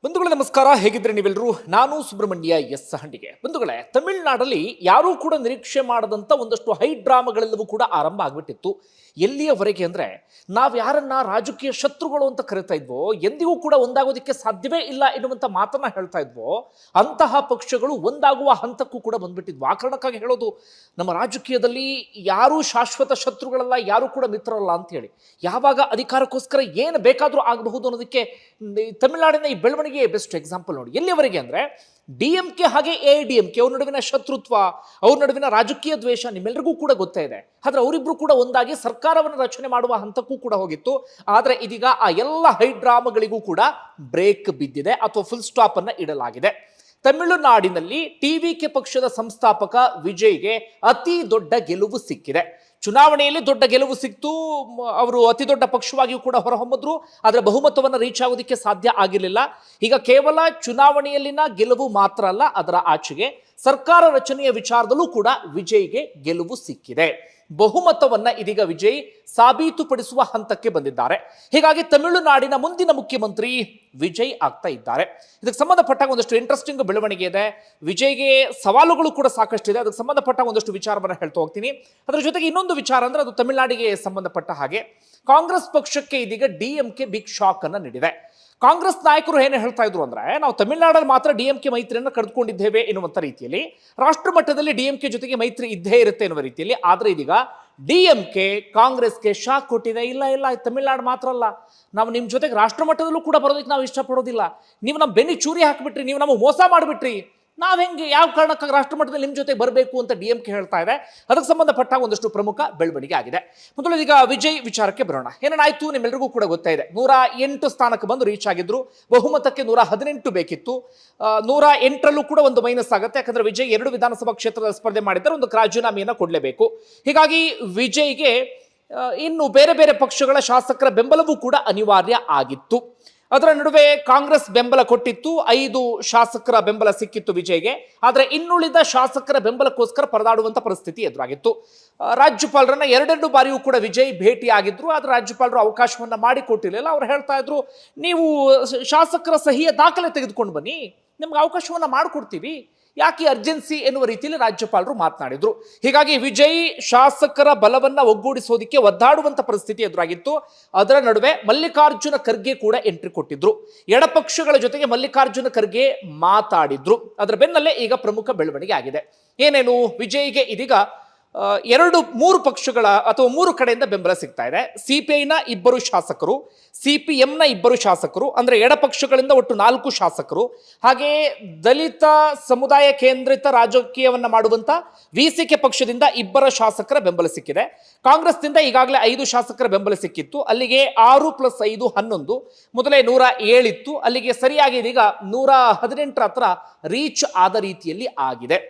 ಬಂಧುಗಳೇ ನಮಸ್ಕಾರ, ಹೇಗಿದ್ರೆ ನೀವೆಲ್ಲರೂ? ನಾನು ಸುಬ್ರಹ್ಮಣ್ಯ ಎಸ್ ಹಂಡಿಗೆ. ಬಂಧುಗಳೇ, ತಮಿಳುನಾಡಲ್ಲಿ ಯಾರೂ ಕೂಡ ನಿರೀಕ್ಷೆ ಮಾಡದಂತ ಒಂದಷ್ಟು ಹೈ ಡ್ರಾಮಾಗಳೆಲ್ಲವೂ ಕೂಡ ಆರಂಭ ಆಗ್ಬಿಟ್ಟಿತ್ತು. ಎಲ್ಲಿಯವರೆಗೆ ಅಂದ್ರೆ, ನಾವು ಯಾರನ್ನ ರಾಜಕೀಯ ಶತ್ರುಗಳು ಅಂತ ಕರಿತಾ ಇದ್ವೋ, ಎಂದಿಗೂ ಕೂಡ ಒಂದಾಗೋದಕ್ಕೆ ಸಾಧ್ಯವೇ ಇಲ್ಲ ಎನ್ನುವಂತ ಮಾತನ್ನ ಹೇಳ್ತಾ ಇದ್ವೋ, ಅಂತಹ ಪಕ್ಷಗಳು ಒಂದಾಗುವ ಹಂತಕ್ಕೂ ಕೂಡ ಬಂದ್ಬಿಟ್ಟಿದ್ವು. ಆ ಕಾರಣಕ್ಕಾಗಿ ಹೇಳೋದು, ನಮ್ಮ ರಾಜಕೀಯದಲ್ಲಿ ಯಾರೂ ಶಾಶ್ವತ ಶತ್ರುಗಳಲ್ಲ, ಯಾರೂ ಕೂಡ ಮಿತ್ರರಲ್ಲ ಅಂತ ಹೇಳಿ. ಯಾವಾಗ ಅಧಿಕಾರಕ್ಕೋಸ್ಕರ ಏನು ಬೇಕಾದರೂ ಆಗಬಹುದು ಅನ್ನೋದಕ್ಕೆ ತಮಿಳುನಾಡಿನ ಈ ಬೆಳವಣಿಗೆ ಬೆಸ್ಟ್ ಎಕ್ಸಾಂಪಲ್ ನೋಡಿ. ಎಲ್ಲಿವರೆಗೆ ಅಂದ್ರೆ, ಡಿಎಂಕೆ ಹಾಗೆ ಎಐಡಿಎಂಕೆ ಅವ್ರ ನಡುವಿನ ಶತ್ರುತ್ವ, ಅವ್ರ ನಡುವಿನ ರಾಜಕೀಯ ದ್ವೇಷ ನಿಮ್ಮೆಲ್ಲರಿಗೂ ಕೂಡ ಗೊತ್ತೇ ಇದೆ. ಆದ್ರೆ ಅವರಿಬ್ರು ಕೂಡ ಒಂದಾಗಿ ಸರ್ಕಾರವನ್ನು ರಚನೆ ಮಾಡುವ ಹಂತಕ್ಕೂ ಕೂಡ ಹೋಗಿತ್ತು. ಆದ್ರೆ ಇದೀಗ ಆ ಎಲ್ಲ ಹೈ ಡ್ರಾಮಾಗಳಿಗೂ ಕೂಡ ಬ್ರೇಕ್ ಬಿದ್ದಿದೆ, ಅಥವಾ ಫುಲ್ ಸ್ಟಾಪ್ ಅನ್ನ ಇಡಲಾಗಿದೆ. ತಮಿಳುನಾಡಿನಲ್ಲಿ ಟಿವಿಕೆ ಪಕ್ಷದ ಸಂಸ್ಥಾಪಕ ವಿಜಯ್ಗೆ ಅತಿ ದೊಡ್ಡ ಗೆಲುವು ಸಿಕ್ಕಿದೆ. ಚುನಾವಣೆಯಲ್ಲಿ ದೊಡ್ಡ ಗೆಲುವು ಸಿಕ್ತು, ಅವರು ಅತಿ ದೊಡ್ಡ ಪಕ್ಷವಾಗಿಯೂ ಕೂಡ ಹೊರಹೊಮ್ಮಿದ್ರು. ಆದರೆ ಬಹುಮತವನ್ನು ರೀಚ್ ಆಗೋದಕ್ಕೆ ಸಾಧ್ಯ ಆಗಿರಲಿಲ್ಲ. ಈಗ ಕೇವಲ ಚುನಾವಣೆಯಲ್ಲಿನ ಗೆಲುವು ಮಾತ್ರ ಅಲ್ಲ, ಅದರ ಆಚೆಗೆ ಸರ್ಕಾರ ರಚನೆಯ ವಿಚಾರದಲ್ಲೂ ಕೂಡ ವಿಜಯ್ಗೆ ಗೆಲುವು ಸಿಕ್ಕಿದೆ. ಬಹುಮತವನ್ನ ಇದೀಗ ವಿಜಯ್ ಸಾಬೀತುಪಡಿಸುವ ಹಂತಕ್ಕೆ ಬಂದಿದ್ದಾರೆ. ಹೀಗಾಗಿ ತಮಿಳುನಾಡಿನ ಮುಂದಿನ ಮುಖ್ಯಮಂತ್ರಿ ವಿಜಯ್ ಆಗ್ತಾ ಇದ್ದಾರೆ. ಇದಕ್ಕೆ ಸಂಬಂಧಪಟ್ಟ ಒಂದಷ್ಟು ಇಂಟ್ರೆಸ್ಟಿಂಗ್ ಬೆಳವಣಿಗೆ ಇದೆ. ವಿಜಯ್ಗೆ ಸವಾಲುಗಳು ಕೂಡ ಸಾಕಷ್ಟು ಇದೆ. ಅದಕ್ಕೆ ಸಂಬಂಧಪಟ್ಟ ಒಂದಷ್ಟು ವಿಚಾರವನ್ನು ಹೇಳ್ತಾ ಹೋಗ್ತೀನಿ. ಅದರ ಜೊತೆಗೆ ಇನ್ನೊಂದು ವಿಚಾರ ಅಂದ್ರೆ, ಅದು ತಮಿಳುನಾಡಿಗೆ ಸಂಬಂಧಪಟ್ಟ ಹಾಗೆ ಕಾಂಗ್ರೆಸ್ ಪಕ್ಷಕ್ಕೆ ಇದೀಗ ಡಿಎಂಕೆ ಬಿಗ್ ಶಾಕ್ ಅನ್ನ ನೀಡಿದೆ. ಕಾಂಗ್ರೆಸ್ ನಾಯಕರು ಏನು ಹೇಳ್ತಾ ಇದ್ರು ಅಂದ್ರೆ, ನಾವು ತಮಿಳುನಾಡಲ್ಲಿ ಮಾತ್ರ ಡಿಎಂಕೆ ಮೈತ್ರಿಯನ್ನು ಕಳೆದುಕೊಂಡಿದ್ದೇವೆ ಎನ್ನುವಂತ ರೀತಿಯಲ್ಲಿ, ರಾಷ್ಟ್ರ ಮಟ್ಟದಲ್ಲಿ ಡಿಎಂಕೆ ಜೊತೆಗೆ ಮೈತ್ರಿ ಇದ್ದೇ ಇರುತ್ತೆ ಎನ್ನುವ ರೀತಿಯಲ್ಲಿ. ಆದ್ರೆ ಇದೀಗ ಡಿಎಂಕೆ ಕಾಂಗ್ರೆಸ್ಗೆ ಶಾಕ್ ಕೊಟ್ಟಿದೆ. ಇಲ್ಲ ಇಲ್ಲ, ತಮಿಳುನಾಡು ಮಾತ್ರ ಅಲ್ಲ, ನಾವು ನಿಮ್ಮ ಜೊತೆಗೆ ರಾಷ್ಟ್ರ ಮಟ್ಟದಲ್ಲೂ ಕೂಡ ಬರೋದಕ್ಕೆ ನಾವು ಇಷ್ಟಪಡೋದಿಲ್ಲ. ನೀವು ನಮ್ಮ ಬೆನ್ನಿ ಚೂರಿ ಹಾಕಿಬಿಟ್ರಿ, ನೀವು ನಮಗೆ ಮೋಸ ಮಾಡಿಬಿಟ್ರಿ, ನಾವ್ ಹೆಂಗೆ, ಯಾವ ಕಾರಣಕ್ಕಾಗಿ ರಾಷ್ಟ್ರ ಮಟ್ಟದಲ್ಲಿ ನಿಮ್ಮ ಜೊತೆ ಬರಬೇಕು ಅಂತ ಡಿಎಂಕೆ ಹೇಳ್ತಾ ಇದೆ. ಅದಕ್ಕೆ ಸಂಬಂಧಪಟ್ಟ ಒಂದಷ್ಟು ಪ್ರಮುಖ ಬೆಳವಣಿಗೆ ಆಗಿದೆ. ಮೊದಲು ಈಗ ವಿಜಯ್ ವಿಚಾರಕ್ಕೆ ಬರೋಣ. ಏನಾಯ್ತು ನಿಮ್ಮೆಲ್ಲರಿಗೂ ಕೂಡ ಗೊತ್ತಾ ಇದೆ. 108 ಸ್ಥಾನಕ್ಕೆ ಬಂದು ರೀಚ್ ಆಗಿದ್ರು. ಬಹುಮತಕ್ಕೆ 118 ಬೇಕಿತ್ತು. 108ರಲ್ಲೂ ಕೂಡ ಒಂದು ಮೈನಸ್ ಆಗುತ್ತೆ, ಯಾಕಂದ್ರೆ ವಿಜಯ್ 2 ವಿಧಾನಸಭಾ ಕ್ಷೇತ್ರದ ಸ್ಪರ್ಧೆ ಮಾಡಿದ್ದಾರೆ, ಒಂದು ರಾಜೀನಾಮೆಯನ್ನು ಕೊಡಲೇಬೇಕು. ಹೀಗಾಗಿ ವಿಜಯ್ಗೆ ಇನ್ನು ಬೇರೆ ಬೇರೆ ಪಕ್ಷಗಳ ಶಾಸಕರ ಬೆಂಬಲವೂ ಕೂಡ ಅನಿವಾರ್ಯ ಆಗಿತ್ತು. ಅದರ ನಡುವೆ ಕಾಂಗ್ರೆಸ್ ಬೆಂಬಲ ಕೊಟ್ಟಿತ್ತು, 5 ಶಾಸಕರ ಬೆಂಬಲ ಸಿಕ್ಕಿತ್ತು ವಿಜಯ್ಗೆ. ಆದರೆ ಇನ್ನುಳಿದ ಶಾಸಕರ ಬೆಂಬಲಕ್ಕೋಸ್ಕರ ಪರದಾಡುವಂತ ಪರಿಸ್ಥಿತಿ ಎದುರಾಗಿತ್ತು. ರಾಜ್ಯಪಾಲರನ್ನ 2 ಬಾರಿಯೂ ಕೂಡ ವಿಜಯ್ ಭೇಟಿ ಆಗಿದ್ರು. ಆದ್ರೆ ರಾಜ್ಯಪಾಲರು ಅವಕಾಶವನ್ನ ಮಾಡಿಕೊಟ್ಟಿರಲಿಲ್ಲ. ಅವ್ರು ಹೇಳ್ತಾ ಇದ್ರು, ನೀವು ಶಾಸಕರ ಸಹಿಯ ದಾಖಲೆ ತೆಗೆದುಕೊಂಡು ಬನ್ನಿ, ನಿಮ್ಗೆ ಅವಕಾಶವನ್ನ ಮಾಡಿಕೊಡ್ತೀವಿ, ಯಾಕೆ ಅರ್ಜೆನ್ಸಿ ಎನ್ನುವ ರೀತಿಯಲ್ಲಿ ರಾಜ್ಯಪಾಲರು ಮಾತನಾಡಿದ್ರು. ಹೀಗಾಗಿ ವಿಜಯ್ ಶಾಸಕರ ಬಲವನ್ನ ಒಗ್ಗೂಡಿಸೋದಕ್ಕೆ ಒದ್ದಾಡುವಂತ ಪರಿಸ್ಥಿತಿ ಎದುರಾಗಿತ್ತು. ಅದರ ನಡುವೆ ಮಲ್ಲಿಕಾರ್ಜುನ ಖರ್ಗೆ ಕೂಡ ಎಂಟ್ರಿ ಕೊಟ್ಟಿದ್ರು. ಎಡಪಕ್ಷಗಳ ಜೊತೆಗೆ ಮಲ್ಲಿಕಾರ್ಜುನ ಖರ್ಗೆ ಮಾತಾಡಿದ್ರು. ಅದರ ಬೆನ್ನಲ್ಲೇ ಈಗ ಪ್ರಮುಖ ಬೆಳವಣಿಗೆ ಆಗಿದೆ. ಏನೇನು, ವಿಜಯ್ಗೆ ಇದೀಗ 3 ಪಕ್ಷಗಳ ಅಥವಾ 3 ಕಡೆಯಿಂದ ಬೆಂಬಲ ಸಿಗ್ತಾ ಇದೆ. ಸಿಪಿಐನ 2 ಶಾಸಕರು, ಸಿಪಿಎಂನ 2 ಶಾಸಕರು, ಅಂದ್ರೆ ಎಡಪಕ್ಷಗಳಿಂದ ಒಟ್ಟು 4 ಶಾಸಕರು, ಹಾಗೆಯೇ ದಲಿತ ಸಮುದಾಯ ಕೇಂದ್ರಿತ ರಾಜಕೀಯವನ್ನ ಮಾಡುವಂತ ವಿಸಿಕೆ ಪಕ್ಷದಿಂದ 2 ಶಾಸಕರ ಬೆಂಬಲ ಸಿಕ್ಕಿದೆ. ಕಾಂಗ್ರೆಸ್ನಿಂದ ಈಗಾಗಲೇ 5 ಶಾಸಕರ ಬೆಂಬಲ ಸಿಕ್ಕಿತ್ತು. ಅಲ್ಲಿಗೆ 6 + 5 11, ಮೊದಲೇ 107 ಇತ್ತು, ಅಲ್ಲಿಗೆ ಸರಿಯಾಗಿ ಇದೀಗ 118 ಹತ್ರ ರೀಚ್ ಆದ ರೀತಿಯಲ್ಲಿ ಆಗಿದೆ.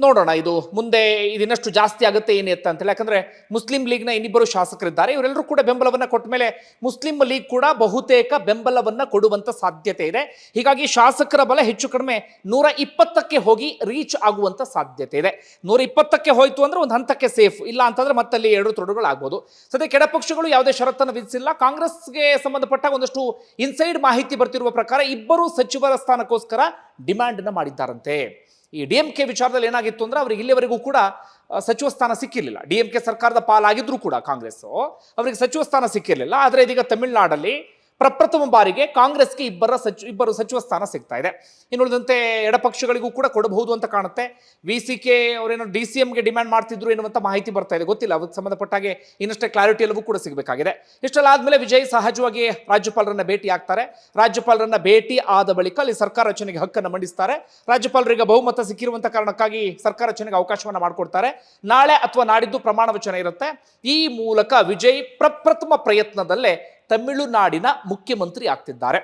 ನೋಡೋಣ ಇದು ಮುಂದೆ ಇನ್ನಷ್ಟು ಜಾಸ್ತಿ ಆಗುತ್ತೆ ಏನಿತ್ತ ಅಂತೇಳಿ. ಯಾಕಂದ್ರೆ ಮುಸ್ಲಿಂ ಲೀಗ್ನ 2 ಶಾಸಕರಿದ್ದಾರೆ. ಇವರೆಲ್ಲರೂ ಕೂಡ ಬೆಂಬಲವನ್ನ ಕೊಟ್ಟ ಮೇಲೆ ಮುಸ್ಲಿಂ ಲೀಗ್ ಕೂಡ ಬಹುತೇಕ ಬೆಂಬಲವನ್ನ ಕೊಡುವಂತ ಸಾಧ್ಯತೆ ಇದೆ. ಹೀಗಾಗಿ ಶಾಸಕರ ಬಲ ಹೆಚ್ಚು ಕಡಿಮೆ 120ಕ್ಕೆ ಹೋಗಿ ರೀಚ್ ಆಗುವಂತ ಸಾಧ್ಯತೆ ಇದೆ. 120ಕ್ಕೆ ಹೋಯ್ತು ಅಂದ್ರೆ ಒಂದು ಹಂತಕ್ಕೆ ಸೇಫ್, ಇಲ್ಲ ಅಂತಂದ್ರೆ ಮತ್ತಲ್ಲಿ 2 ತೊಡರುಗಳು ಆಗ್ಬೋದು. ಸದ್ಯಕ್ಕೆ ಎಡಪಕ್ಷಗಳು ಯಾವುದೇ ಷರತ್ತನ್ನು ವಿಧಿಸಿಲ್ಲ. ಕಾಂಗ್ರೆಸ್ಗೆ ಸಂಬಂಧಪಟ್ಟ ಒಂದಷ್ಟು ಇನ್ಸೈಡ್ ಮಾಹಿತಿ ಬರ್ತಿರುವ ಪ್ರಕಾರ 2 ಸಚಿವರ ಸ್ಥಾನಕ್ಕೋಸ್ಕರ ಡಿಮ್ಯಾಂಡ್ ಅನ್ನ ಮಾಡಿದ್ದಾರಂತೆ. ಈ ಡಿಎಂಕೆ ವಿಚಾರದಲ್ಲಿ ಏನಾಗಿತ್ತು ಅಂದ್ರೆ, ಅವರಿಗೆ ಇಲ್ಲಿವರೆಗೂ ಕೂಡ ಸಚಿವ ಸ್ಥಾನ ಸಿಕ್ಕಿರಲಿಲ್ಲ. ಡಿಎಂಕೆ ಸರ್ಕಾರದ ಪಾಲಾಗಿದ್ರು ಕೂಡ ಕಾಂಗ್ರೆಸ್ ಅವರಿಗೆ ಸಚಿವ ಸ್ಥಾನ ಸಿಕ್ಕಿರಲಿಲ್ಲ. ಆದರೆ ಇದೀಗ ತಮಿಳುನಾಡಲ್ಲಿ ಪ್ರಪ್ರಥಮ ಬಾರಿಗೆ ಕಾಂಗ್ರೆಸ್ಗೆ 2 ಸಚಿವ ಸ್ಥಾನ ಸಿಗ್ತಾ ಇದೆ. ಇನ್ನುಳಿದಂತೆ ಎಡಪಕ್ಷಗಳಿಗೂ ಕೂಡ ಕೊಡಬಹುದು ಅಂತ ಕಾಣುತ್ತೆ. ವಿಸಿಕೆ ಅವರೇನೋ DCMಗೆ ಡಿಮ್ಯಾಂಡ್ ಮಾಡ್ತಿದ್ರು ಎನ್ನುವಂತ ಮಾಹಿತಿ ಬರ್ತಾ ಇದೆ, ಗೊತ್ತಿಲ್ಲ. ಅದಕ್ಕೆ ಸಂಬಂಧಪಟ್ಟಾಗೆ ಇನ್ನಷ್ಟೇ ಕ್ಲಾರಿಟಿ ಎಲ್ಲವೂ ಕೂಡ ಸಿಗಬೇಕಾಗಿದೆ. ಇಷ್ಟೆಲ್ಲ ಆದ್ಮೇಲೆ ವಿಜಯ್ ಸಹಜವಾಗಿ ರಾಜ್ಯಪಾಲರನ್ನ ಭೇಟಿ ಆಗ್ತಾರೆ. ರಾಜ್ಯಪಾಲರನ್ನ ಭೇಟಿ ಆದ ಬಳಿಕ ಅಲ್ಲಿ ಸರ್ಕಾರ ರಚನೆಗೆ ಹಕ್ಕನ್ನು ಮಂಡಿಸ್ತಾರೆ. ರಾಜ್ಯಪಾಲರಿಗೆ ಬಹುಮತ ಸಿಕ್ಕಿರುವಂತ ಕಾರಣಕ್ಕಾಗಿ ಸರ್ಕಾರ ರಚನೆಗೆ ಅವಕಾಶವನ್ನ ಮಾಡಿಕೊಡ್ತಾರೆ. ನಾಳೆ ಅಥವಾ ನಾಡಿದ್ದು ಪ್ರಮಾಣ ವಚನ ಇರುತ್ತೆ. ಈ ಮೂಲಕ ವಿಜಯ್ ಪ್ರಪ್ರಥಮ ಪ್ರಯತ್ನದಲ್ಲೇ ತಮಿಳುನಾಡಿನ ಮುಖ್ಯಮಂತ್ರಿ ಆಗ್ತಿದ್ದಾರೆ.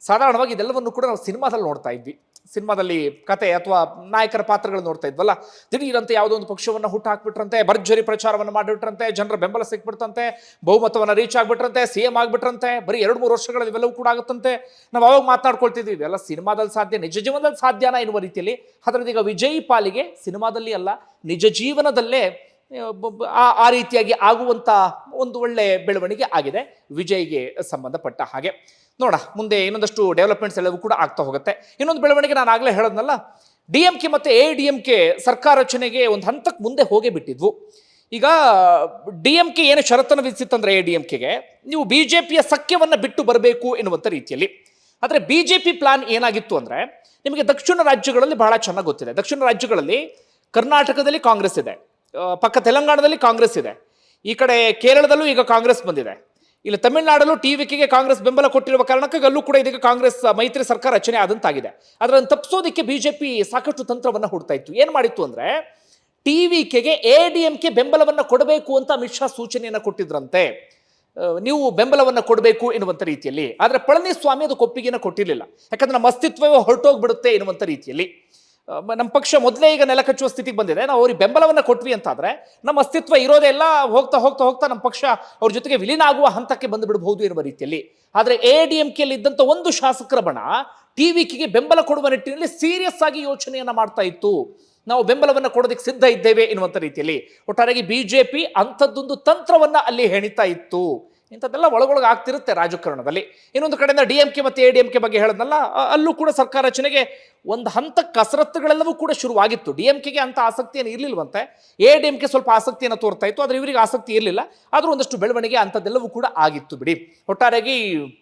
ಸಾಧಾರಣವಾಗಿ ಇದೆಲ್ಲವನ್ನು ಕೂಡ ನಾವು ಸಿನಿಮಾದಲ್ಲಿ ನೋಡ್ತಾ ಇದ್ವಿ. ಸಿನಿಮಾದಲ್ಲಿ ಕತೆ ಅಥವಾ ನಾಯಕರ ಪಾತ್ರಗಳು ನೋಡ್ತಾ ಇದ್ವಲ್ಲ, ದಿಢೀರಂತೆ ಯಾವುದೋ ಒಂದು ಪಕ್ಷವನ್ನು ಹುಟ್ಟು ಹಾಕ್ಬಿಟ್ರಂತೆ, ಭರ್ಜರಿ ಪ್ರಚಾರವನ್ನು ಮಾಡಿಬಿಟ್ರಂತೆ, ಜನರ ಬೆಂಬಲ ಸಿಕ್ಬಿಡ್ತಂತೆ, ಬಹುಮತವನ್ನು ರೀಚ್ ಆಗ್ಬಿಟ್ರಂತೆ, CM ಆಗ್ಬಿಟ್ರಂತೆ, ಬರೀ 2-3 ವರ್ಷಗಳಲ್ಲಿ ಇವೆಲ್ಲವೂ ಕೂಡ ಆಗುತ್ತಂತೆ. ನಾವು ಅವಾಗ ಮಾತನಾಡ್ಕೊಳ್ತಿದ್ವಿ, ಇವೆಲ್ಲ ಸಿನಿಮಾದಲ್ಲಿ ಸಾಧ್ಯ, ನಿಜ ಜೀವನದಲ್ಲಿ ಸಾಧ್ಯನಾ ಎನ್ನುವ ರೀತಿಯಲ್ಲಿ. ಅದರಿಂದ ಈಗ ವಿಜಯ್ ಪಾಲಿಗೆ ಸಿನಿಮಾದಲ್ಲಿ ಅಲ್ಲ, ನಿಜ ಜೀವನದಲ್ಲೇ ಆ ರೀತಿಯಾಗಿ ಆಗುವಂತ ಒಂದು ಒಳ್ಳೆ ಬೆಳವಣಿಗೆ ಆಗಿದೆ ವಿಜಯ್ಗೆ ಸಂಬಂಧಪಟ್ಟ ಹಾಗೆ. ನೋಡ ಮುಂದೆ ಇನ್ನೊಂದಷ್ಟು ಡೆವಲಪ್ಮೆಂಟ್ಸ್ ಎಲ್ಲವೂ ಕೂಡ ಆಗ್ತಾ ಹೋಗುತ್ತೆ. ಇನ್ನೊಂದು ಬೆಳವಣಿಗೆ ನಾನು ಆಗಲೇ ಹೇಳೋದ್ನಲ್ಲ, DMK ಮತ್ತು ADMK ಸರ್ಕಾರ ರಚನೆಗೆ ಒಂದು ಹಂತಕ್ಕೆ ಮುಂದೆ ಹೋಗೇ ಬಿಟ್ಟಿದ್ವು. ಈಗ DMK ಏನು ಷರತ್ತನ್ನು ವಿಧಿಸಿತ್ತಂದ್ರೆ ADMKಗೆ ನೀವು BJPಯ ಸಖ್ಯವನ್ನು ಬಿಟ್ಟು ಬರಬೇಕು ಎನ್ನುವಂಥ ರೀತಿಯಲ್ಲಿ. ಆದರೆ BJP ಪ್ಲಾನ್ ಏನಾಗಿತ್ತು ಅಂದರೆ, ನಿಮಗೆ ದಕ್ಷಿಣ ರಾಜ್ಯಗಳಲ್ಲಿ ಬಹಳ ಚೆನ್ನಾಗಿ ಗೊತ್ತಿದೆ. ದಕ್ಷಿಣ ರಾಜ್ಯಗಳಲ್ಲಿ ಕರ್ನಾಟಕದಲ್ಲಿ ಕಾಂಗ್ರೆಸ್ ಇದೆ, ಪಕ್ಕ ತೆಲಂಗಾಣದಲ್ಲಿ ಕಾಂಗ್ರೆಸ್ ಇದೆ, ಈ ಕಡೆ ಕೇರಳದಲ್ಲೂ ಈಗ ಕಾಂಗ್ರೆಸ್ ಬಂದಿದೆ, ಇಲ್ಲಿ ತಮಿಳುನಾಡಲ್ಲೂ TVKಗೆ ಕಾಂಗ್ರೆಸ್ ಬೆಂಬಲ ಕೊಟ್ಟಿರುವ ಕಾರಣಕ್ಕಾಗಿ ಅಲ್ಲೂ ಕೂಡ ಇದೀಗ ಕಾಂಗ್ರೆಸ್ ಮೈತ್ರಿ ಸರ್ಕಾರ ರಚನೆ ಆದಂತಾಗಿದೆ. ಅದನ್ನು ತಪ್ಪಿಸೋದಕ್ಕೆ BJP ಸಾಕಷ್ಟು ತಂತ್ರವನ್ನು ಹುಡ್ತಾ ಇತ್ತು. ಏನು ಮಾಡಿತ್ತು ಅಂದರೆ, TVKಗೆ ADMK ಬೆಂಬಲವನ್ನು ಕೊಡಬೇಕು ಅಂತ ಅಮಿತ್ ಶಾ ಸೂಚನೆಯನ್ನು ಕೊಟ್ಟಿದ್ರಂತೆ, ನೀವು ಬೆಂಬಲವನ್ನು ಕೊಡಬೇಕು ಎನ್ನುವಂಥ ರೀತಿಯಲ್ಲಿ. ಆದರೆ ಪಳನಿಸ್ವಾಮಿ ಅದು ಒಪ್ಪಿಗೆಯನ್ನು ಕೊಟ್ಟಿರಲಿಲ್ಲ, ಯಾಕಂದ್ರೆ ನಮ್ಮ ಅಸ್ತಿತ್ವವೇ ಹೊರಟೋಗ್ಬಿಡುತ್ತೆ ಎನ್ನುವಂಥ ರೀತಿಯಲ್ಲಿ. ನಮ್ಮ ಪಕ್ಷ ಮೊದಲೇ ಈಗ ನೆಲಕಚ್ಚುವ ಸ್ಥಿತಿಗೆ ಬಂದಿದೆ, ನಾವು ಅವ್ರಿಗೆ ಬೆಂಬಲವನ್ನು ಕೊಟ್ವಿ ಅಂತಾದರೆ ನಮ್ಮ ಅಸ್ತಿತ್ವ ಇರೋದೇ ಎಲ್ಲ ಹೋಗ್ತಾ ಹೋಗ್ತಾ ಹೋಗ್ತಾ ನಮ್ಮ ಪಕ್ಷ ಅವ್ರ ಜೊತೆಗೆ ವಿಲೀನ ಆಗುವ ಹಂತಕ್ಕೆ ಬಂದು ಬಿಡಬಹುದು ಎನ್ನುವ ರೀತಿಯಲ್ಲಿ. ಆದರೆ ADMKಯಲ್ಲಿ ಇದ್ದಂಥ ಒಂದು ಶಾಸಕರ ಬಣ TVKಗೆ ಬೆಂಬಲ ಕೊಡುವ ನಿಟ್ಟಿನಲ್ಲಿ ಸೀರಿಯಸ್ ಆಗಿ ಯೋಚನೆಯನ್ನು ಮಾಡ್ತಾ ಇತ್ತು, ನಾವು ಬೆಂಬಲವನ್ನು ಕೊಡೋದಕ್ಕೆ ಸಿದ್ಧ ಇದ್ದೇವೆ ಎನ್ನುವಂಥ ರೀತಿಯಲ್ಲಿ. ಒಟ್ಟಾರೆಯಾಗಿ BJP ಅಂಥದ್ದೊಂದು ತಂತ್ರವನ್ನು ಅಲ್ಲಿ ಹೆಣಿತಾ ಇತ್ತು. ಇಂಥದ್ದೆಲ್ಲ ಒಳಗೊಳಗೆ ಆಗ್ತಿರುತ್ತೆ ರಾಜಕಾರಣದಲ್ಲಿ. ಇನ್ನೊಂದು ಕಡೆಯಿಂದ DMK ಮತ್ತು ADMK ಬಗ್ಗೆ ಹೇಳದ್ನಲ್ಲ, ಅಲ್ಲೂ ಕೂಡ ಸರ್ಕಾರ ರಚನೆಗೆ ಒಂದು ಹಂತ ಕಸರತ್ತುಗಳೆಲ್ಲವೂ ಕೂಡ ಶುರುವಾಗಿತ್ತು. DMKಗೆ ಅಂತ ಆಸಕ್ತಿಯನ್ನು ಇರಲಿಲ್ವಂತೆ, ADMK ಸ್ವಲ್ಪ ಆಸಕ್ತಿಯನ್ನು ತೋರ್ತಾ ಇತ್ತು, ಆದರೆ ಇವರಿಗೆ ಆಸಕ್ತಿ ಇರಲಿಲ್ಲ. ಆದರೂ ಒಂದಷ್ಟು ಬೆಳವಣಿಗೆ ಅಂಥದ್ದೆಲ್ಲವೂ ಕೂಡ ಆಗಿತ್ತು ಬಿಡಿ. ಒಟ್ಟಾರೆಯಾಗಿ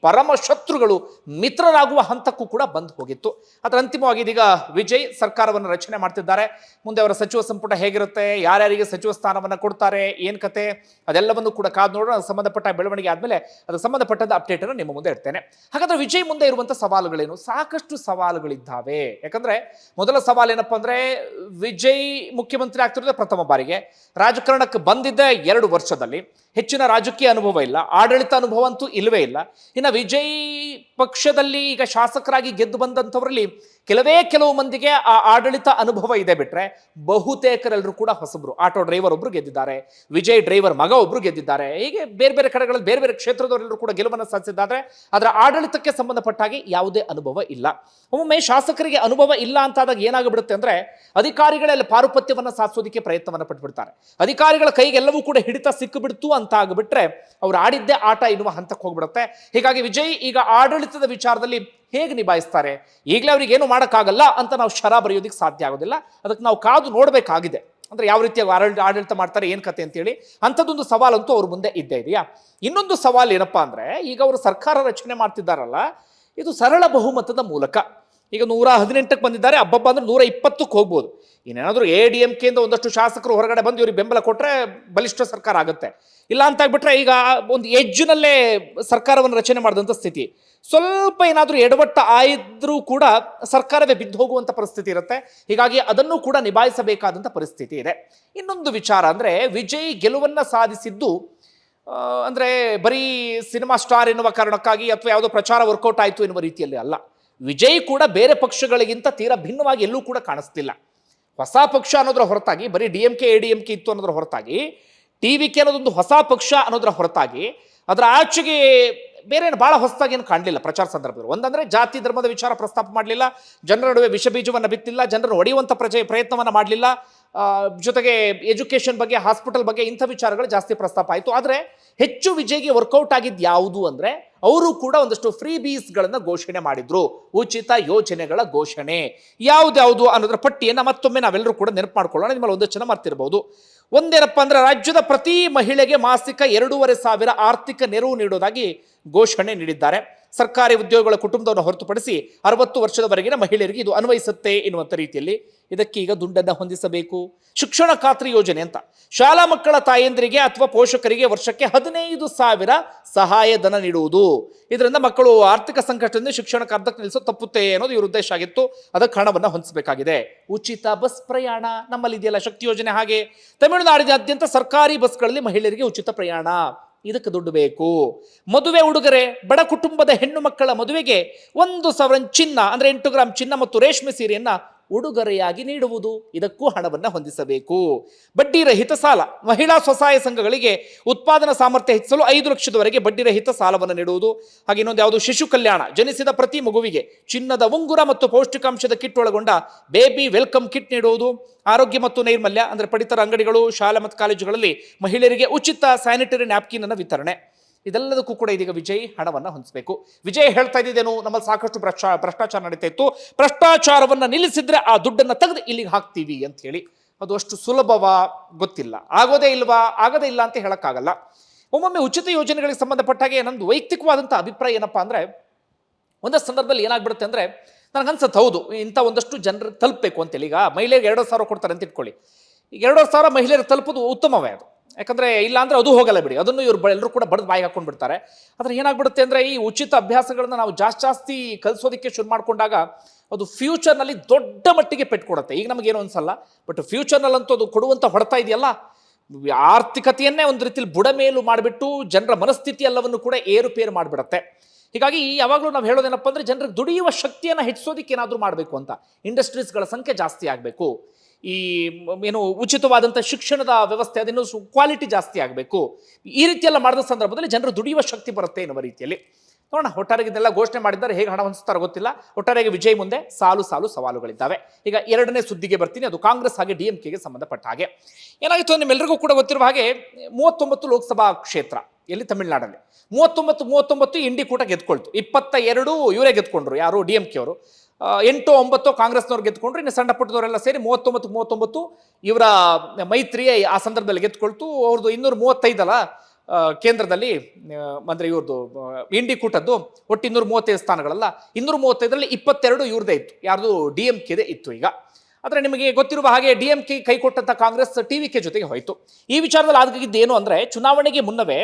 ಪರಮ ಶತ್ರುಗಳು ಮಿತ್ರರಾಗುವ ಹಂತಕ್ಕೂ ಕೂಡ ಬಂದು ಹೋಗಿತ್ತು. ಅದರ ಅಂತಿಮವಾಗಿ ಇದೀಗ ವಿಜಯ್ ಸರ್ಕಾರವನ್ನು ರಚನೆ ಮಾಡ್ತಿದ್ದಾರೆ. ಮುಂದೆ ಅವರ ಸಚಿವ ಸಂಪುಟ ಹೇಗಿರುತ್ತೆ, ಯಾರ್ಯಾರಿಗೆ ಸಚಿವ ಸ್ಥಾನವನ್ನು ಕೊಡ್ತಾರೆ, ಏನು ಕತೆ, ಅದೆಲ್ಲವನ್ನು ಕೂಡ ಕಾದು ನೋಡೋಣ. ಸಂಬಂಧಪಟ್ಟ ಬೆಳವಣಿಗೆ ಆದಮೇಲೆ ಅದಕ್ಕೆ ಸಂಬಂಧಪಟ್ಟಂತ ಅಪ್ಡೇಟ್ ಅನ್ನು ನಿಮ್ಮ ಮುಂದೆ ಇಡ್ತೇನೆ. ಹಾಗಾದ್ರೆ ವಿಜಯ್ ಮುಂದೆ ಇರುವಂತಹ ಸವಾಲುಗಳೇನು? ಸಾಕಷ್ಟು ಸವಾಲುಗಳಿದ್ದಾವೆ. ಯಾಕಂದ್ರೆ ಮೊದಲ ಸವಾಲು ಏನಪ್ಪಾ ಅಂದ್ರೆ, ವಿಜಯ್ ಮುಖ್ಯಮಂತ್ರಿ ಆಗ್ತಿರೋದೇ ಪ್ರಥಮ ಬಾರಿಗೆ, ರಾಜಕಾರಣಕ್ಕೆ ಬಂದಿದ್ದ 2 ವರ್ಷದಲ್ಲಿ, ಹೆಚ್ಚಿನ ರಾಜಕೀಯ ಅನುಭವ ಇಲ್ಲ, ಆಡಳಿತ ಅನುಭವ ಅಂತೂ ಇಲ್ಲವೇ ಇಲ್ಲ. ಇನ್ನು ವಿಜಯ್ ಪಕ್ಷದಲ್ಲಿ ಈಗ ಶಾಸಕರಾಗಿ ಗೆದ್ದು ಬಂದಂಥವರಲ್ಲಿ ಕೆಲವು ಮಂದಿಗೆ ಆ ಆಡಳಿತ ಅನುಭವ ಇದೆ ಬಿಟ್ರೆ ಬಹುತೇಕರೆಲ್ಲರೂ ಕೂಡ ಹೊಸಬ್ರು. ಆಟೋ ಡ್ರೈವರ್ ಒಬ್ರು ಗೆದ್ದಿದ್ದಾರೆ, ವಿಜಯ್ ಡ್ರೈವರ್ ಮಗ ಒಬ್ರು ಗೆದ್ದಿದ್ದಾರೆ, ಹೀಗೆ ಬೇರೆ ಬೇರೆ ಕಡೆಗಳಲ್ಲಿ ಬೇರೆ ಬೇರೆ ಕ್ಷೇತ್ರದವರೆಲ್ಲರೂ ಕೂಡ ಗೆಲುವನ್ನು ಸಾಧಿಸಿದ್ದಾರೆ. ಅದರ ಆಡಳಿತಕ್ಕೆ ಸಂಬಂಧಪಟ್ಟ ಹಾಗೆ ಯಾವುದೇ ಅನುಭವ ಇಲ್ಲ. ಒಮ್ಮೊಮ್ಮೆ ಶಾಸಕರಿಗೆ ಅನುಭವ ಇಲ್ಲ ಅಂತಾದಾಗ ಏನಾಗ್ಬಿಡುತ್ತೆ ಅಂದ್ರೆ, ಅಧಿಕಾರಿಗಳಲ್ಲಿ ಪಾರುಪತ್ಯವನ್ನು ಸಾಧಿಸೋದಕ್ಕೆ ಪ್ರಯತ್ನವನ್ನು ಪಟ್ಬಿಡ್ತಾರೆ. ಅಧಿಕಾರಿಗಳ ಕೈಗೆಲ್ಲವೂ ಕೂಡ ಹಿಡಿತ ಸಿಕ್ಕಿಬಿಡ್ತು ಅಂತ ಆಗಿಬಿಟ್ರೆ ಅವ್ರು ಆಡಿದ್ದೇ ಆಟ ಎನ್ನುವ ಹಂತಕ್ಕೆ ಹೋಗ್ಬಿಡುತ್ತೆ. ಹೀಗಾಗಿ ವಿಜಯ್ ಈಗ ಆಡಳಿತದ ವಿಚಾರದಲ್ಲಿ ಹೇಗೆ ನಿಭಾಯಿಸ್ತಾರೆ, ಈಗಲೇ ಅವ್ರಿಗೆ ಏನು ಮಾಡೋಕ್ಕಾಗಲ್ಲ ಅಂತ ನಾವು ಶರ ಬರೆಯೋದಕ್ಕೆ ಸಾಧ್ಯ ಆಗೋದಿಲ್ಲ. ಅದಕ್ಕೆ ನಾವು ಕಾದು ನೋಡಬೇಕಾಗಿದೆ. ಅಂದ್ರೆ ಯಾವ ರೀತಿಯಾಗಿ ಆಡಳಿತ ಮಾಡ್ತಾರೆ, ಏನು ಕತೆ ಅಂತೇಳಿ ಅಂಥದ್ದೊಂದು ಸವಾಲಂತೂ ಅವ್ರ ಮುಂದೆ ಇದ್ದೇ ಇದೆಯಾ. ಇನ್ನೊಂದು ಸವಾಲು ಏನಪ್ಪಾ ಅಂದ್ರೆ, ಈಗ ಅವರು ಸರ್ಕಾರ ರಚನೆ ಮಾಡ್ತಿದ್ದಾರಲ್ಲ, ಇದು ಸರಳ ಬಹುಮತದ ಮೂಲಕ. ಈಗ 118ಕ್ಕೆ ಬಂದಿದ್ದಾರೆ, ಹಬ್ಬಬ್ಬ ಅಂದ್ರೆ 120ಕ್ಕೆ ಹೋಗ್ಬೋದು. ಇನ್ನೇನಾದರೂ ADMK ಇಂದ ಒಂದಷ್ಟು ಶಾಸಕರು ಹೊರಗಡೆ ಬಂದು ಇವ್ರಿಗೆ ಬೆಂಬಲ ಕೊಟ್ಟರೆ ಬಲಿಷ್ಠ ಸರ್ಕಾರ ಆಗುತ್ತೆ. ಇಲ್ಲ ಅಂತ ಆಗ್ಬಿಟ್ರೆ ಈಗ ಒಂದು ಎಜ್ಜಿನಲ್ಲೇ ಸರ್ಕಾರವನ್ನು ರಚನೆ ಮಾಡಿದಂಥ ಸ್ಥಿತಿ. ಸ್ವಲ್ಪ ಏನಾದರೂ ಎಡವಟ್ಟ ಆಯಿದ್ರೂ ಕೂಡ ಸರ್ಕಾರವೇ ಬಿದ್ದು ಹೋಗುವಂಥ ಪರಿಸ್ಥಿತಿ ಇರುತ್ತೆ. ಹೀಗಾಗಿ ಅದನ್ನು ಕೂಡ ನಿಭಾಯಿಸಬೇಕಾದಂಥ ಪರಿಸ್ಥಿತಿ ಇದೆ. ಇನ್ನೊಂದು ವಿಚಾರ ಅಂದರೆ, ವಿಜಯ್ ಗೆಲುವನ್ನು ಸಾಧಿಸಿದ್ದು ಅಂದರೆ ಬರೀ ಸಿನಿಮಾ ಸ್ಟಾರ್ ಎನ್ನುವ ಕಾರಣಕ್ಕಾಗಿ ಅಥವಾ ಯಾವುದೋ ಪ್ರಚಾರ ವರ್ಕೌಟ್ ಆಯಿತು ಎನ್ನುವ ರೀತಿಯಲ್ಲಿ ಅಲ್ಲ. ವಿಜಯ್ ಕೂಡ ಬೇರೆ ಪಕ್ಷಗಳಿಗಿಂತ ತೀರಾ ಭಿನ್ನವಾಗಿ ಎಲ್ಲೂ ಕೂಡ ಕಾಣಿಸ್ತಿಲ್ಲ. ಹೊಸ ಪಕ್ಷ ಅನ್ನೋದ್ರ ಹೊರತಾಗಿ, ಬರೀ DMK ADMK ಇತ್ತು ಅನ್ನೋದ್ರ ಹೊರತಾಗಿ, TVK ಅನ್ನೋದೊಂದು ಹೊಸ ಪಕ್ಷ ಅನ್ನೋದ್ರ ಹೊರತಾಗಿ ಅದರ ಆಚೆಗೆ ಬೇರೆ ಭಾಳ ಹೊಸದಾಗಿ ಏನು ಕಾಣಲಿಲ್ಲ ಪ್ರಚಾರ ಸಂದರ್ಭದಲ್ಲಿ. ಒಂದಂದ್ರೆ ಜಾತಿ ಧರ್ಮದ ವಿಚಾರ ಪ್ರಸ್ತಾಪ ಮಾಡಲಿಲ್ಲ, ಜನರ ನಡುವೆ ವಿಷ ಬೀಜವನ್ನು ಬಿತ್ತಿಲ್ಲ, ಜನರನ್ನು ಹೊಡೆಯುವಂಥ ಪ್ರಯತ್ನವನ್ನು ಮಾಡಲಿಲ್ಲ. ಜೊತೆಗೆ ಎಜುಕೇಷನ್ ಬಗ್ಗೆ, ಹಾಸ್ಪಿಟಲ್ ಬಗ್ಗೆ ಇಂಥ ವಿಚಾರಗಳು ಜಾಸ್ತಿ ಪ್ರಸ್ತಾಪ ಆಯಿತು. ಆದರೆ ಹೆಚ್ಚು ವಿಜಯ್ಗೆ ವರ್ಕೌಟ್ ಆಗಿದ್ದು ಯಾವುದು ಅಂದರೆ, ಅವರು ಕೂಡ ಒಂದಷ್ಟು ಫ್ರೀ ಬೀಸ್ಗಳನ್ನು ಘೋಷಣೆ ಮಾಡಿದ್ರು, ಉಚಿತ ಯೋಜನೆಗಳ ಘೋಷಣೆ. ಯಾವ್ದ್ಯಾವುದು ಅನ್ನೋದ್ರ ಪಟ್ಟಿಯನ್ನು ಮತ್ತೊಮ್ಮೆ ನಾವೆಲ್ಲರೂ ಕೂಡ ನೆನಪು ಮಾಡ್ಕೊಳ್ಳೋಣ. ನಿಮ್ಮಲ್ಲಿ ಒಂದಷ್ಟು ಜನ ಮರ್ತಿರ್ಬೋದು. ಒಂದೇನಪ್ಪ ಅಂದ್ರೆ, ರಾಜ್ಯದ ಪ್ರತಿ ಮಹಿಳೆಗೆ ಮಾಸಿಕ 2,500 ಆರ್ಥಿಕ ನೆರವು ನೀಡೋದಾಗಿ ಘೋಷಣೆ ನೀಡಿದ್ದಾರೆ. ಸರ್ಕಾರಿ ಉದ್ಯೋಗಗಳ ಕುಟುಂಬವನ್ನು ಹೊರತುಪಡಿಸಿ 60 ವರ್ಷದವರೆಗಿನ ಮಹಿಳೆಯರಿಗೆ ಇದು ಅನ್ವಯಿಸುತ್ತೆ ಎನ್ನುವಂಥ ರೀತಿಯಲ್ಲಿ ಇದಕ್ಕೆ ಈಗ ದುಡ್ಡನ್ನು ಹೊಂದಿಸಬೇಕು. ಶಿಕ್ಷಣ ಖಾತ್ರಿ ಯೋಜನೆ ಅಂತ ಶಾಲಾ ಮಕ್ಕಳ ತಾಯಂದಿರಿಗೆ ಅಥವಾ ಪೋಷಕರಿಗೆ ವರ್ಷಕ್ಕೆ 15,000 ಸಹಾಯಧನ ನೀಡುವುದು. ಇದರಿಂದ ಮಕ್ಕಳು ಆರ್ಥಿಕ ಸಂಕಷ್ಟದಿಂದ ಶಿಕ್ಷಣಕ್ಕೆ ಅರ್ಧಕ್ಕೆ ನಿಲ್ಲಿಸೋ ತಪ್ಪುತ್ತೆ ಅನ್ನೋದು ಇವ್ರ ಉದ್ದೇಶ ಆಗಿತ್ತು. ಅದಕ್ಕೆ ಹಣವನ್ನು ಹೊಂದಿಸಬೇಕಾಗಿದೆ. ಉಚಿತ ಬಸ್ ಪ್ರಯಾಣ ನಮ್ಮಲ್ಲಿ ಇದೆಯಲ್ಲ ಶಕ್ತಿ ಯೋಜನೆ, ಹಾಗೆ ತಮಿಳುನಾಡಿನಾದ್ಯಂತ ಸರ್ಕಾರಿ ಬಸ್ಗಳಲ್ಲಿ ಮಹಿಳೆಯರಿಗೆ ಉಚಿತ ಪ್ರಯಾಣ. ಇದಕ್ಕೆ ದುಡ್ಡು ಬೇಕು. ಮದುವೆ ಉಡುಗೊರೆ, ಬಡ ಕುಟುಂಬದ ಹೆಣ್ಣು ಮಕ್ಕಳ ಮದುವೆಗೆ 1,000 ಚಿನ್ನ ಅಂದ್ರೆ 8 ಗ್ರಾಂ ಚಿನ್ನ ಮತ್ತು ರೇಷ್ಮೆ ಸೀರೆಯನ್ನ ಉಡುಗೊರೆಯಾಗಿ ನೀಡುವುದು. ಇದಕ್ಕೂ ಹಣವನ್ನು ಹೊಂದಿಸಬೇಕು. ಬಡ್ಡಿ ರಹಿತ ಸಾಲ, ಮಹಿಳಾ ಸ್ವಸಹಾಯ ಸಂಘಗಳಿಗೆ ಉತ್ಪಾದನಾ ಸಾಮರ್ಥ್ಯ ಹೆಚ್ಚಿಸಲು 5 ಲಕ್ಷದವರೆಗೆ ಬಡ್ಡಿ ರಹಿತ ಸಾಲವನ್ನು ನೀಡುವುದು. ಹಾಗೆ ಇನ್ನೊಂದು ಯಾವುದು, ಶಿಶು ಕಲ್ಯಾಣ, ಜನಿಸಿದ ಪ್ರತಿ ಮಗುವಿಗೆ ಚಿನ್ನದ ಉಂಗುರ ಮತ್ತು ಪೌಷ್ಟಿಕಾಂಶದ ಕಿಟ್ ಒಳಗೊಂಡ ಬೇಬಿ ವೆಲ್ಕಮ್ ಕಿಟ್ ನೀಡುವುದು. ಆರೋಗ್ಯ ಮತ್ತು ನೈರ್ಮಲ್ಯ ಅಂದರೆ ಪಡಿತರ ಅಂಗಡಿಗಳು, ಶಾಲೆ ಮತ್ತು ಕಾಲೇಜುಗಳಲ್ಲಿ ಮಹಿಳೆಯರಿಗೆ ಉಚಿತ ಸ್ಯಾನಿಟರಿ ನ್ಯಾಪ್ಕಿನ್ ಅನ್ನು ವಿತರಣೆ. ಇದೆಲ್ಲದಕ್ಕೂ ಕೂಡ ಇದೀಗ ವಿಜಯ್ ಹಣವನ್ನು ಹೊಂದಿಸಬೇಕು. ವಿಜಯ್ ಹೇಳ್ತಾ ಇದ್ದೇನು, ನಮ್ಮಲ್ಲಿ ಸಾಕಷ್ಟು ಭ್ರಷ್ಟಾಚಾರ ನಡೀತಾ ಇತ್ತು, ಭ್ರಷ್ಟಾಚಾರವನ್ನು ನಿಲ್ಲಿಸಿದ್ರೆ ಆ ದುಡ್ಡನ್ನು ತೆಗೆದು ಇಲ್ಲಿಗೆ ಹಾಕ್ತೀವಿ ಅಂತ ಹೇಳಿ. ಅದು ಅಷ್ಟು ಸುಲಭವಾ ಗೊತ್ತಿಲ್ಲ, ಆಗೋದೇ ಇಲ್ಲ ಅಂತ ಹೇಳಕ್ಕಾಗಲ್ಲ. ಒಮ್ಮೊಮ್ಮೆ ಉಚಿತ ಯೋಜನೆಗಳಿಗೆ ಸಂಬಂಧಪಟ್ಟ ಹಾಗೆ ನಂದು ವೈಯಕ್ತಿಕವಾದಂಥ ಅಭಿಪ್ರಾಯ ಏನಪ್ಪಾ ಅಂದ್ರೆ, ಒಂದಷ್ಟು ಸಂದರ್ಭದಲ್ಲಿ ಏನಾಗ್ಬಿಡುತ್ತೆ ಅಂದ್ರೆ, ನನಗನ್ಸುತ್ತೆ ಹೌದು ಇಂಥ ಒಂದಷ್ಟು ಜನರು ತಲುಪಬೇಕು ಅಂತೇಳಿ. ಈಗ ಮಹಿಳೆಯರಿಗೆ 2,000 ಕೊಡ್ತಾರೆ ಅಂತ ಇಟ್ಕೊಳ್ಳಿ, ಈಗ 2,000 ಮಹಿಳೆಯರು ತಲುಪೋದು ಉತ್ತಮವೇ ಅದು. ಯಾಕಂದ್ರೆ ಇಲ್ಲ ಅಂದ್ರೆ ಅದು ಹೋಗಲ್ಲ ಬಿಡಿ, ಅದನ್ನು ಇವ್ರು ಎಲ್ಲರೂ ಕೂಡ ಬಡ್ದು ಬಾಯಿಗೆ ಹಾಕೊಂಡು ಬಿಡ್ತಾರೆ. ಆದ್ರೆ ಏನಾಗ್ಬಿಡುತ್ತೆ ಅಂದ್ರೆ, ಈ ಉಚಿತ ಅಭ್ಯಾಸಗಳನ್ನ ನಾವು ಜಾಸ್ತಿ ಕಲಿಸೋದಕ್ಕೆ ಶುರು ಮಾಡ್ಕೊಂಡಾಗ ಅದು ಫ್ಯೂಚರ್ನಲ್ಲಿ ದೊಡ್ಡ ಮಟ್ಟಿಗೆ ಪೆಟ್ಟು ಕೊಡುತ್ತೆ. ಈಗ ನಮಗೇನು ಅನ್ಸಲ್ಲ, ಬಟ್ ಫ್ಯೂಚರ್ನಲ್ಲಂತೂ ಅದು ಕೊಡುವಂಥ ಹೊಡ್ತಾ ಇದೆಯಲ್ಲ, ಆರ್ಥಿಕತೆಯನ್ನೇ ಒಂದು ರೀತಿಯಲ್ಲಿ ಬುಡಮೇಲು ಮಾಡಿಬಿಟ್ಟು ಜನರ ಮನಸ್ಥಿತಿ ಎಲ್ಲವನ್ನು ಕೂಡ ಏರುಪೇರು ಮಾಡಿಬಿಡುತ್ತೆ. ಹೀಗಾಗಿ ಯಾವಾಗಲೂ ನಾವು ಹೇಳೋದೇನಪ್ಪ ಅಂದರೆ, ಜನರಿಗೆ ದುಡಿಯುವ ಶಕ್ತಿಯನ್ನು ಹೆಚ್ಚಿಸೋದಕ್ಕೆ ಏನಾದರೂ ಮಾಡಬೇಕು ಅಂತ. ಇಂಡಸ್ಟ್ರೀಸ್ಗಳ ಸಂಖ್ಯೆ ಜಾಸ್ತಿ ಆಗಬೇಕು, ಈ ಏನು ಉಚಿತವಾದಂಥ ಶಿಕ್ಷಣದ ವ್ಯವಸ್ಥೆ ಅದನ್ನು ಕ್ವಾಲಿಟಿ ಜಾಸ್ತಿ ಆಗಬೇಕು. ಈ ರೀತಿಯೆಲ್ಲ ಮಾಡಿದ ಸಂದರ್ಭದಲ್ಲಿ ಜನರು ದುಡಿಯುವ ಶಕ್ತಿ ಬರುತ್ತೆ ಎನ್ನುವ ರೀತಿಯಲ್ಲಿ ನೋಡೋಣ. ಒಟ್ಟಾರೆಗೆ ಇದೆಲ್ಲ ಘೋಷಣೆ ಮಾಡಿದ್ದಾರೆ, ಹೇಗೆ ಹಣ ಹೊಂದಿಸ್ತಾರೋ ಗೊತ್ತಿಲ್ಲ. ಒಟ್ಟಾರೆಗೆ ವಿಜಯ್ ಮುಂದೆ ಸಾಲು ಸವಾಲುಗಳಿದ್ದಾವೆ. ಈಗ ಎರಡನೇ ಸುದ್ದಿಗೆ ಬರ್ತೀನಿ, ಅದು ಕಾಂಗ್ರೆಸ್ ಹಾಗೆ DMKಗೆ ಸಂಬಂಧಪಟ್ಟ ಹಾಗೆ. ಏನಾಗಿತ್ತು ನಿಮ್ಮೆಲ್ಲರಿಗೂ ಕೂಡ ಗೊತ್ತಿರುವ ಹಾಗೆ, 39 ಲೋಕಸಭಾ ಕ್ಷೇತ್ರ ಎಲ್ಲಿ ತಮಿಳುನಾಡಲ್ಲಿ 39 ಇಂಡಿ ಕೂಟ ಗೆದ್ಕೊಳ್ತು. 22 ಇವರೇ ಗೆದ್ಕೊಂಡ್ರು, ಯಾರು DMK ಅವರು. 8-9 ಕಾಂಗ್ರೆಸ್ನವ್ರು ಗೆದ್ಕೊಂಡ್ರು. ಇನ್ನು ಸಣ್ಣ ಪುಟ್ಟದವರೆಲ್ಲ ಸೇರಿ 39 ಇವರ ಮೈತ್ರಿ ಆ ಸಂದರ್ಭದಲ್ಲಿ ಗೆದ್ಕೊಳ್ತು. ಅವ್ರದ್ದು 235 ಅಲ್ಲ ಕೇಂದ್ರದಲ್ಲಿ, ಅಂದ್ರೆ ಇವ್ರದ್ದು ಇಂಡಿ ಕೂಟದ್ದು ಒಟ್ಟು 235 ಸ್ಥಾನಗಳಲ್ಲ, 235ರಲ್ಲಿ 22 ಇವ್ರದೇ ಇತ್ತು, ಯಾರ್ದು DMKದೇ ಇತ್ತು. ಈಗ ಆದರೆ ನಿಮಗೆ ಗೊತ್ತಿರುವ ಹಾಗೆ DMK ಕೈ ಕೊಟ್ಟಂತ ಕಾಂಗ್ರೆಸ್ TVK ಜೊತೆಗೆ ಹೋಯಿತು. ಈ ವಿಚಾರದಲ್ಲಿ ಆಗಿದ್ದೇನು ಅಂದ್ರೆ, ಚುನಾವಣೆಗೆ ಮುನ್ನವೇ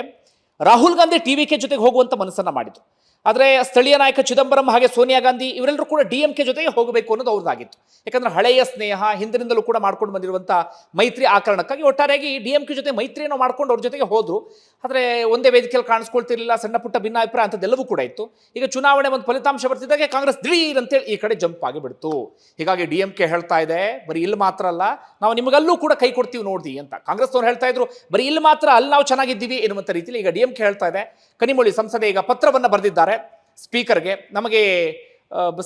ರಾಹುಲ್ ಗಾಂಧಿ TVK ಜೊತೆಗೆ ಹೋಗುವಂತ ಮನಸ್ಸನ್ನ ಮಾಡಿದ್ರು. ಆದರೆ ಸ್ಥಳೀಯ ನಾಯಕ ಚಿದಂಬರಂ ಹಾಗೆ ಸೋನಿಯಾ ಗಾಂಧಿ ಇವರೆಲ್ಲರೂ ಕೂಡ DMK ಜೊತೆಗೆ ಹೋಗಬೇಕು ಅನ್ನೋದು ಅವ್ರದ್ದಾಗಿತ್ತು. ಯಾಕಂದ್ರೆ ಹಳೆಯ ಸ್ನೇಹ ಹಿಂದಿನಿಂದಲೂ ಕೂಡ ಮಾಡ್ಕೊಂಡು ಬಂದಿರುವಂಥ ಮೈತ್ರಿ, ಆ ಕಾರಣಕ್ಕಾಗಿ ಒಟ್ಟಾರೆಯಾಗಿ DMK ಜೊತೆ ಮೈತ್ರಿಯನ್ನು ಮಾಡ್ಕೊಂಡು ಅವ್ರ ಜೊತೆಗೆ ಹೋದ್ರು. ಆದರೆ ಒಂದೇ ವೇದಿಕೆಯಲ್ಲಿ ಕಾಣಿಸ್ಕೊಳ್ತಿರ್ಲಿಲ್ಲ, ಸಣ್ಣ ಪುಟ್ಟ ಭಿನ್ನಾಭಿಪ್ರಾಯ ಅಂಥದ್ದೆಲ್ಲವೂ ಕೂಡ ಇತ್ತು. ಈಗ ಚುನಾವಣೆ ಒಂದು ಫಲಿತಾಂಶ ಬರ್ತಿದ್ದಾಗೆ ಕಾಂಗ್ರೆಸ್ ದಿಢೀರ್ ಅಂತೇಳಿ ಈ ಕಡೆ ಜಂಪ್ ಆಗಿಬಿಡ್ತು. ಹೀಗಾಗಿ DMK ಹೇಳ್ತಾ ಇದೆ, ಬರೀ ಇಲ್ಲಿ ಮಾತ್ರ ಅಲ್ಲ, ನಾವು ನಿಮಗಲ್ಲೂ ಕೂಡ ಕೈ ಕೊಡ್ತೀವಿ ನೋಡ್ದಿ ಅಂತ. ಕಾಂಗ್ರೆಸ್ನವ್ರು ಹೇಳ್ತಾ ಇದ್ರು, ಬರೀ ಇಲ್ಲಿ ಮಾತ್ರ, ಅಲ್ಲಿ ನಾವು ಚೆನ್ನಾಗಿದ್ದೀವಿ ಎನ್ನುವಂಥ ರೀತಿಯಲ್ಲಿ ಈಗ DMK ಹೇಳ್ತಾ ಇದೆ. ಕನಿಮೊಳಿ ಸಂಸದೆ ಈಗ ಪತ್ರವನ್ನು ಬರೆದಿದ್ದಾರೆ ಸ್ಪೀಕರ್ಗೆ, ನಮಗೆ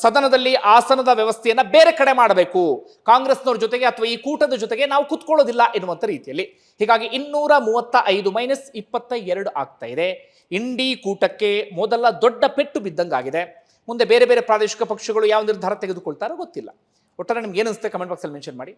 ಸದನದಲ್ಲಿ ಆಸನದ ವ್ಯವಸ್ಥೆಯನ್ನ ಬೇರೆ ಕಡೆ ಮಾಡಬೇಕು, ಕಾಂಗ್ರೆಸ್ನವ್ರ ಜೊತೆಗೆ ಅಥವಾ ಈ ಕೂಟದ ಜೊತೆಗೆ ನಾವು ಕುತ್ಕೊಳ್ಳೋದಿಲ್ಲ ಎನ್ನುವಂಥ ರೀತಿಯಲ್ಲಿ. ಹೀಗಾಗಿ 235 - 22 ಆಗ್ತಾ ಇದೆ. ಇಂಡಿ ಕೂಟಕ್ಕೆ ಮೊದಲ ದೊಡ್ಡ ಪೆಟ್ಟು ಬಿದ್ದಂಗಾಗಿದೆ. ಮುಂದೆ ಬೇರೆ ಬೇರೆ ಪ್ರಾದೇಶಿಕ ಪಕ್ಷಗಳು ಯಾವ ನಿರ್ಧಾರ ತೆಗೆದುಕೊಳ್ತಾರೋ ಗೊತ್ತಿಲ್ಲ. ಒಟ್ಟಾರೆ ನಿಮ್ಗೆ ಏನು ಅನಿಸುತ್ತೆ ಕಮೆಂಟ್ ಬಾಕ್ಸಲ್ಲಿ ಮೆನ್ಷನ್ ಮಾಡಿ.